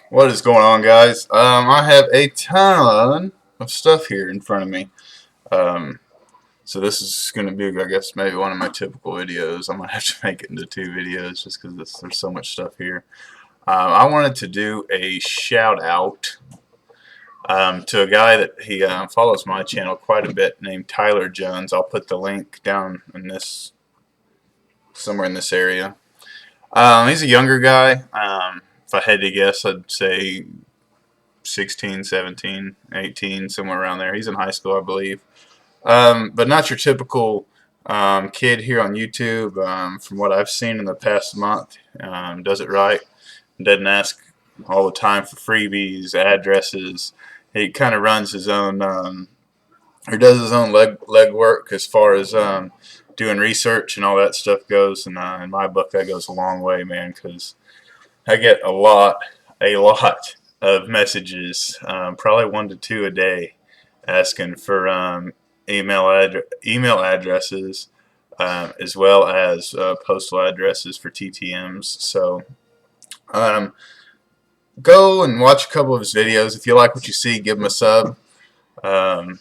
What is going on, guys? I have a ton of stuff here in front of me. Um, so this is going to be, I guess, maybe one of my typical videos. I'm going to have to make it into two videos just because there's so much stuff here. I wanted to do a shout out to a guy that he follows my channel quite a bit named Tyler Jones. I'll put the link down in this somewhere in this area. He's a younger guy. If I had to guess, I'd say 16, 17, 18, somewhere around there. He's in high school, I believe. But not your typical kid here on YouTube. From what I've seen in the past month, does it right. Doesn't ask all the time for freebies, addresses. He kind of runs his own, or does his own leg work as far as doing research and all that stuff goes. And in my book, that goes a long way, man, because I get a lot of messages, probably 1 to 2 a day, asking for email addresses, as well as postal addresses for TTMs. So um, go and watch a couple of his videos. If you like what you see, give him a sub. Um,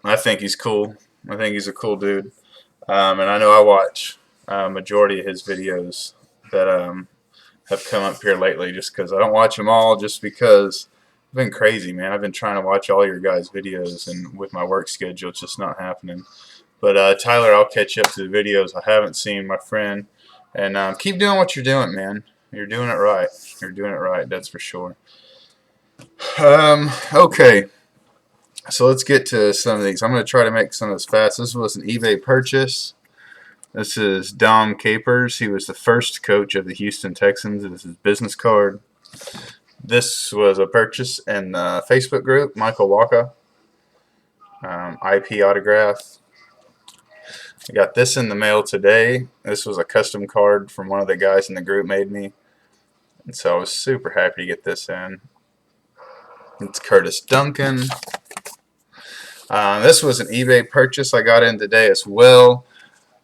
I think he's cool. I think he's a cool dude. And I know I watch majority of his videos that have come up here lately, just because I don't watch them all, just because I've been crazy, man. I've been trying to watch all your guys' videos, and with my work schedule, it's just not happening. But Tyler, I'll catch you up to the videos I haven't seen, my friend. And keep doing what you're doing, man. You're doing it right. You're doing it right, that's for sure. Okay. So let's get to some of these. I'm going to try to make some of this fast. This was an eBay purchase. This is Dom Capers. He was the first coach of the Houston Texans. This is his business card. This was a purchase in the Facebook group, Michael Walker. IP autograph. I got this in the mail today. This was a custom card from one of the guys in the group made me. And so I was super happy to get this in. It's Curtis Duncan. This was an eBay purchase I got in today as well.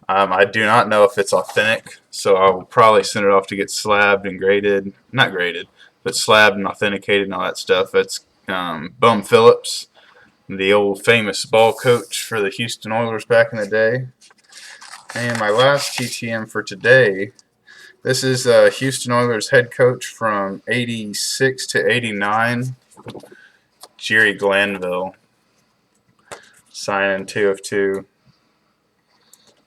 I do not know if it's authentic, so I will probably send it off to get slabbed and graded. Not graded, but slabbed and authenticated and all that stuff. It's Bum Phillips, the old famous ball coach for the Houston Oilers back in the day. And my last TTM for today, this is Houston Oilers head coach from 86 to 89, Jerry Glanville, signing 2 of 2.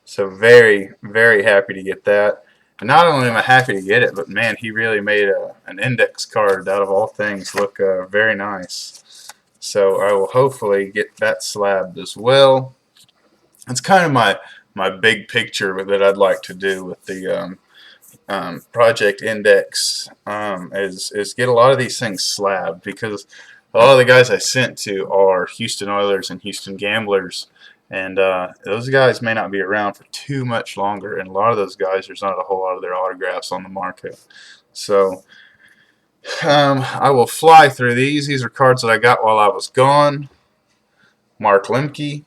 So very, very happy to get that. And not only am I happy to get it, but man, he really made an index card out of all things look very nice. So I will hopefully get that slabbed as well. It's kind of my big picture that I'd like to do with the project index, is get a lot of these things slabbed, because a lot of the guys I sent to are Houston Oilers and Houston Gamblers. And those guys may not be around for too much longer, and a lot of those guys, there's not a whole lot of their autographs on the market. So I will fly through these. These are cards that I got while I was gone. Mark Lemke,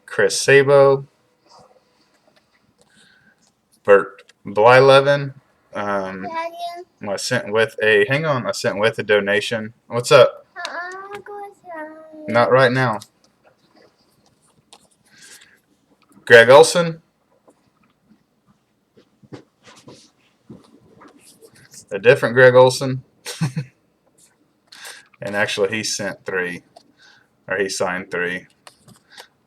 Chris Sabo, Bert Blyleven. I sent with a, hang on, I sent with a donation. What's up? Not right now. Greg Olson, a different Greg Olson, and actually he sent 3, or he signed 3.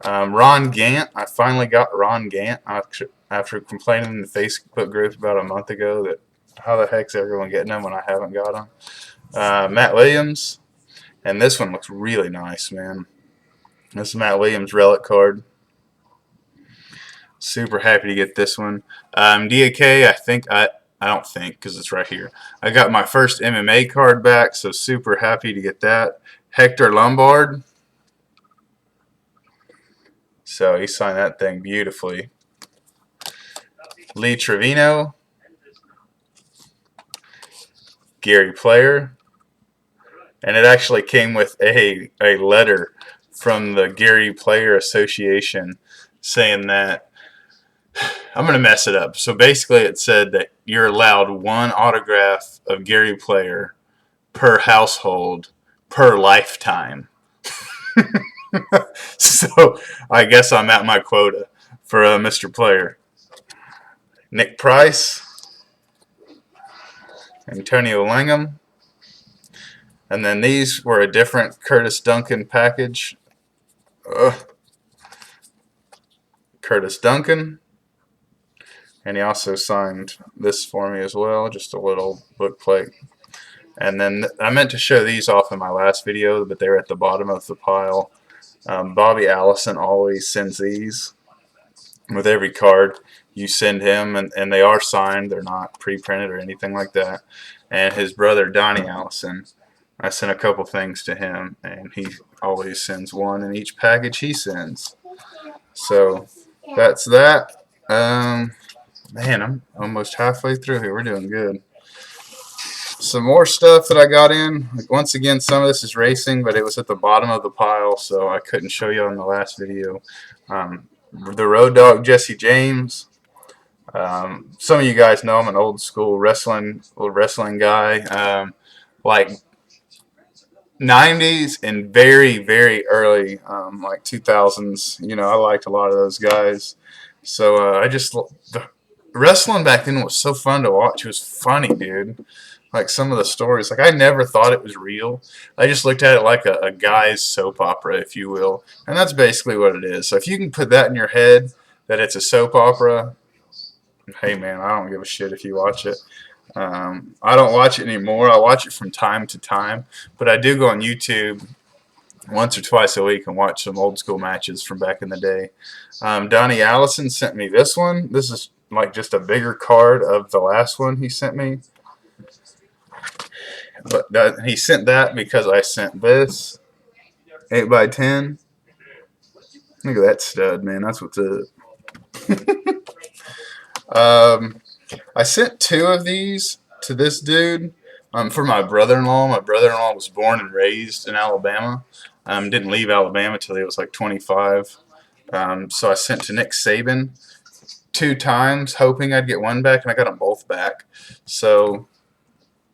Ron Gant, I finally got Ron Gant after complaining in the Facebook group about a month ago that how the heck's everyone getting them when I haven't got them. Matt Williams, and this one looks really nice, man. This is Matt Williams relic card. Super happy to get this one. DAK, I don't think, because it's right here. I got my first MMA card back, so super happy to get that. Hector Lombard. So he signed that thing beautifully. Lee Trevino. Gary Player. And it actually came with a letter from the Gary Player Association saying that I'm going to mess it up. So basically it said that you're allowed one autograph of Gary Player per household per lifetime. So I guess I'm at my quota for Mr. Player. Nick Price, Antonio Langham, and then these were a different Curtis Duncan package. Curtis Duncan, and he also signed this for me as well, just a little book plate. And then I meant to show these off in my last video, but they're at the bottom of the pile. Bobby Allison always sends these with every card you send him, and they are signed. They're not pre-printed or anything like that. And his brother Donnie Allison, I sent a couple things to him, and he always sends one in each package he sends. So that's that. Man, I'm almost halfway through here. We're doing good. Some more stuff that I got in. Like, once again, some of this is racing, but it was at the bottom of the pile, so I couldn't show you on the last video. The Road Dogg Jesse James. Some of you guys know I'm an old school wrestling guy. Like 90s and very, very early, like 2000s. You know, I liked a lot of those guys. So the wrestling back then was so fun to watch. It was funny, dude. Like some of the stories, like I never thought it was real. I just looked at it like a guy's soap opera, if you will. And that's basically what it is. So if you can put that in your head, that it's a soap opera, hey man, I don't give a shit if you watch it. I don't watch it anymore. I watch it from time to time. But I do go on YouTube once or twice a week and watch some old school matches from back in the day. Donnie Allison sent me this one. This is like just a bigger card of the last one he sent me. But he sent that because I sent this 8x10. Look at that stud, man. That's what's up. I sent 2 of these to this dude for my brother-in-law. My brother-in-law was born and raised in Alabama. Didn't leave Alabama until he was like 25. So I sent to Nick Saban 2 times, hoping I'd get one back, and I got them both back. So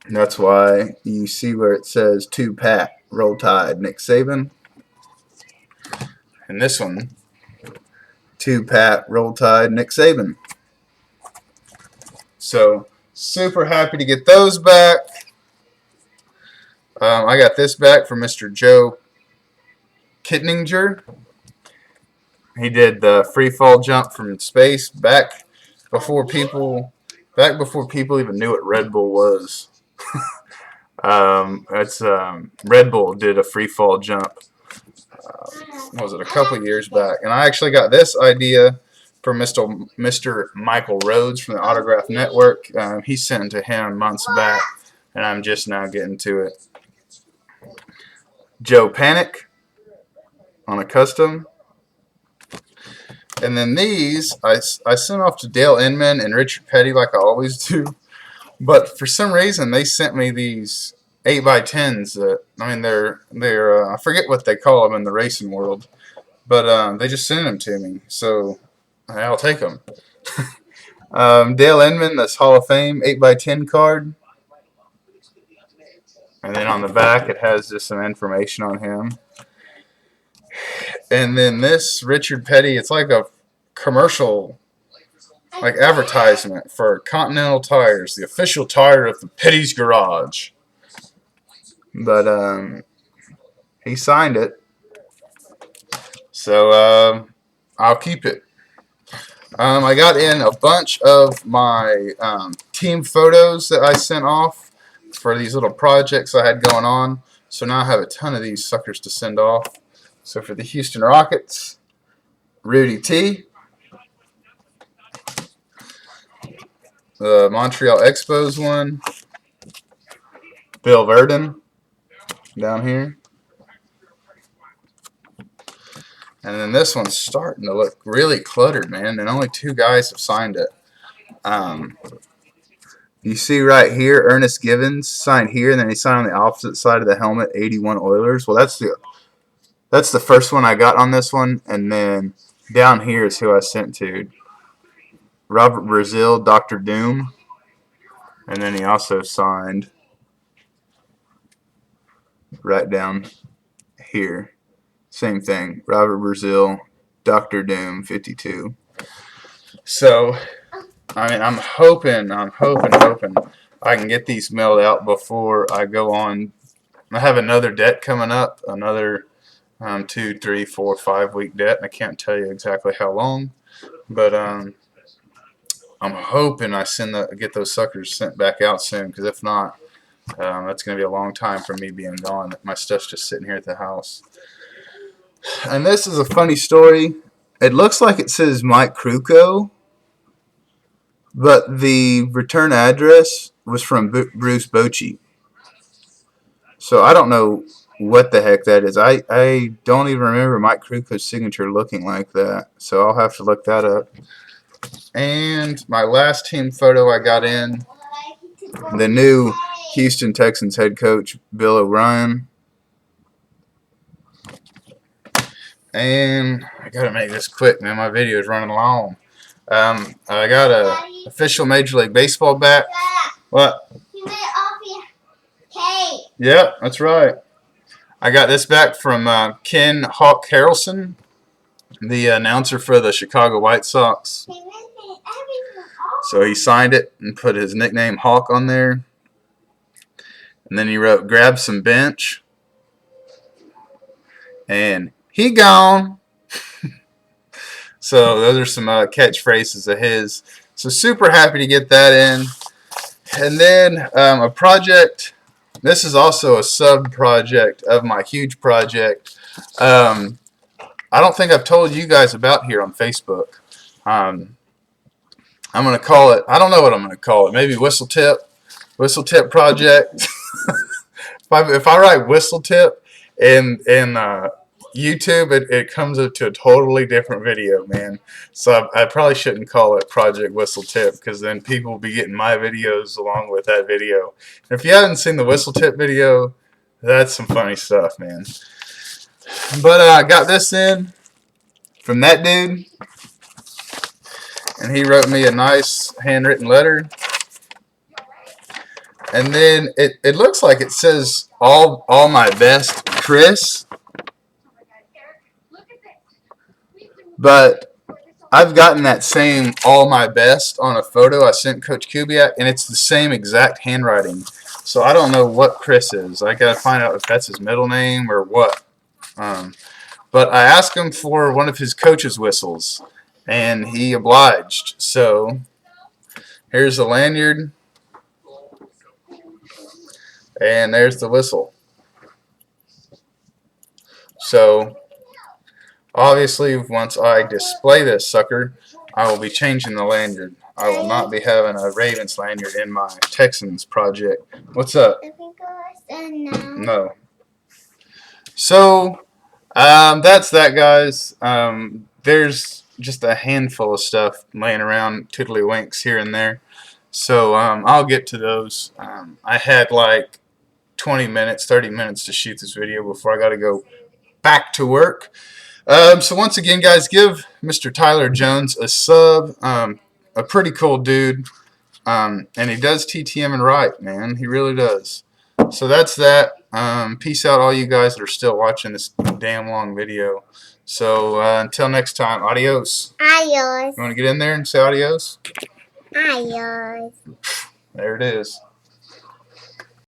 that's why you see where it says 2-pack, Roll Tide, Nick Saban. And this one, 2-pack, Roll Tide, Nick Saban. So, super happy to get those back. I got this back from Mr. Joe Kittinger. He did the free fall jump from space back before people even knew what Red Bull was. Red Bull did a free fall jump. What was it, a couple years back? And I actually got this idea from Mr. Michael Rhodes from the Autograph Network. He sent it to him months back, and I'm just now getting to it. Joe Panic on a custom. And then these, I sent off to Dale Inman and Richard Petty like I always do. But for some reason, they sent me these 8x10s. They're I forget what they call them in the racing world. But they just sent them to me. So I'll take them. Dale Inman, this Hall of Fame 8x10 card. And then on the back, it has just some information on him. And then this Richard Petty, it's like a commercial, like advertisement for Continental Tires, the official tire of the Petty's Garage. But he signed it, so I'll keep it. I got in a bunch of my team photos that I sent off for these little projects I had going on. So now I have a ton of these suckers to send off. So for the Houston Rockets, Rudy T. The Montreal Expos one, Bill Verdon down here. And then this one's starting to look really cluttered, man, and only 2 guys have signed it. You see right here, Ernest Givens signed here, and then he signed on the opposite side of the helmet, 81 Oilers. Well, that's the first one I got on this one, and then down here is who I sent to. Robert Brazil, Dr. Doom. And then he also signed right down here. Same thing. Robert Brazil, Dr. Doom, 52. So, I mean, I'm hoping I can get these mailed out before I go on. I have another debt coming up, another 2, 3, 4, 5 week debt, and I can't tell you exactly how long, but I'm hoping I get those suckers sent back out soon, because if not, that's going to be a long time for me being gone. My stuff's just sitting here at the house. And this is a funny story. It looks like it says Mike Krukow, but the return address was from Bruce Bochy. So I don't know what the heck that is. I don't even remember Mike Krukow's signature looking like that. So I'll have to look that up. And my last team photo I got in, the new Houston Texans head coach, Bill O'Brien. And I gotta make this quick, man. My video is running long. I got a official Major League Baseball bat. What? You went off your cake. Yep, that's right. I got this back from Ken Hawk Harrelson, the announcer for the Chicago White Sox. So he signed it and put his nickname Hawk on there. And then he wrote, "Grab some bench." And he gone. So those are some catchphrases of his. So super happy to get that in. And then a project. This is also a sub-project of my huge project. I don't think I've told you guys about here on Facebook. I'm going to call it, I don't know what I'm going to call it. Maybe Whistle Tip Project. If I write Whistle Tip in YouTube, it comes up to a totally different video, man. So I probably shouldn't call it Project Whistle Tip, because then people will be getting my videos along with that video. And if you haven't seen the Whistle Tip video, that's some funny stuff, man. But I got this in from that dude, and he wrote me a nice handwritten letter. And then it looks like it says all my best, Chris. But I've gotten that same all my best on a photo I sent Coach Kubiak, and it's the same exact handwriting. So I don't know what Chris is. I got to find out if that's his middle name or what. But I asked him for one of his coach's whistles, and he obliged. So here's the lanyard, and there's the whistle. So obviously, once I display this sucker, I will be changing the lanyard. I will not be having a Ravens lanyard in my Texans project. What's up? No. So, that's that, guys. There's just a handful of stuff laying around, tiddlywinks here and there. So, I'll get to those. I had like 20 minutes, 30 minutes to shoot this video before I got to go back to work. So once again, guys, give Mr. Tyler Jones a sub. A pretty cool dude. And he does TTM and right, man. He really does. So that's that. Peace out, all you guys that are still watching this damn long video. So until next time, adios. Adios. You want to get in there and say adios? Adios. There it is.